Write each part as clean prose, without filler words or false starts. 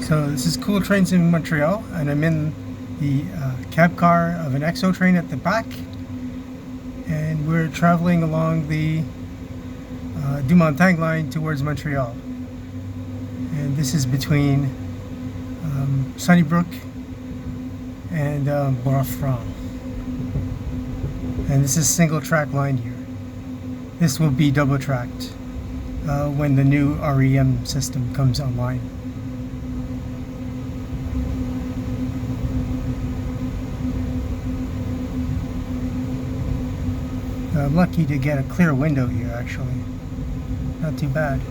So this is Cool Trains in Montreal, and I'm in the cab car of an EXO train at the back, and we're traveling along the du Montagne line towards Montreal. And this is between Sunnybrooke and Bois Franc. And this is single track line here. This will be double tracked when the new REM system comes online. I'm lucky to get a clear window here, actually. Not too bad.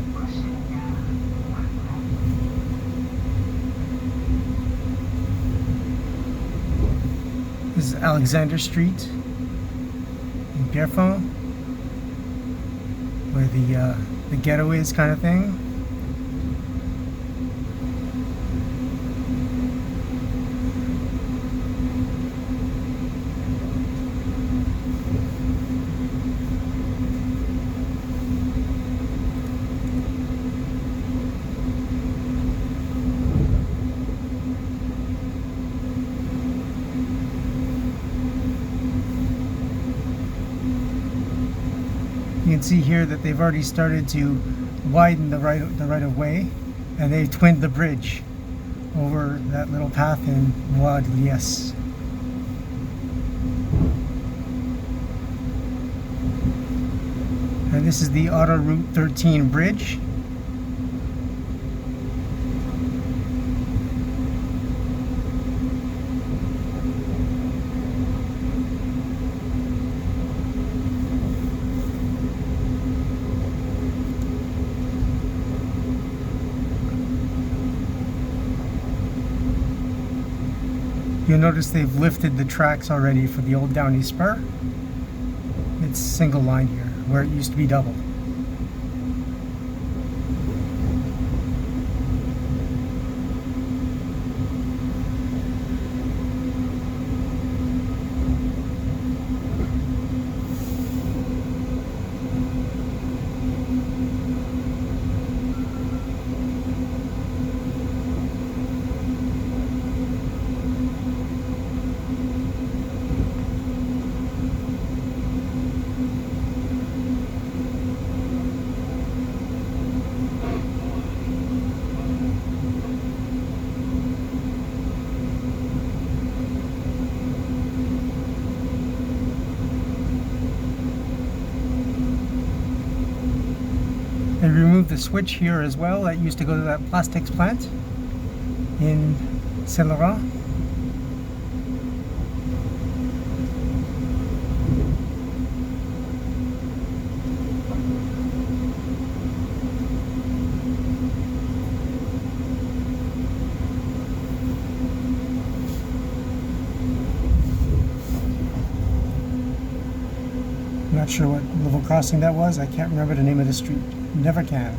This is Alexander Street in Pierrefonds, where the ghetto is, kind of thing. You can see here that they've already started to widen the right of way, and they've twinned the bridge over that little path in Bois. And this is the Auto Route 13 bridge. You'll notice they've lifted the tracks already for the old Downey Spur. It's single line here, where it used to be double. They removed the switch here as well that used to go to that plastics plant in Saint Laurent. I'm not sure what level crossing that was. I can't remember the name of the street. Never can.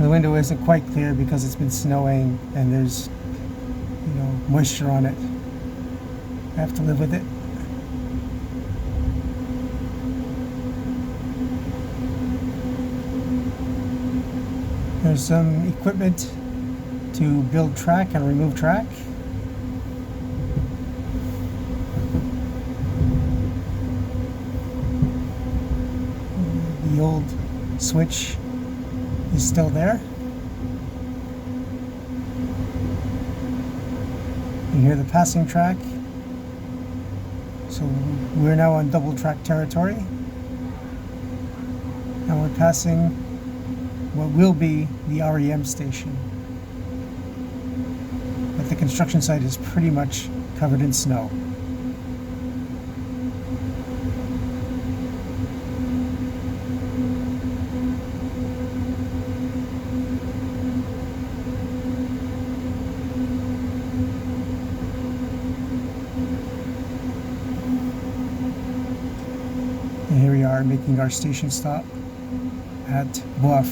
The window isn't quite clear because it's been snowing and there's, moisture on it. I have to live with it. There's some equipment to build track and remove track. The old switch is still there. You hear the passing track. So we're now on double track territory. And we're passing what will be the REM station. But the construction site is pretty much covered in snow. And here we are making our station stop at Bois.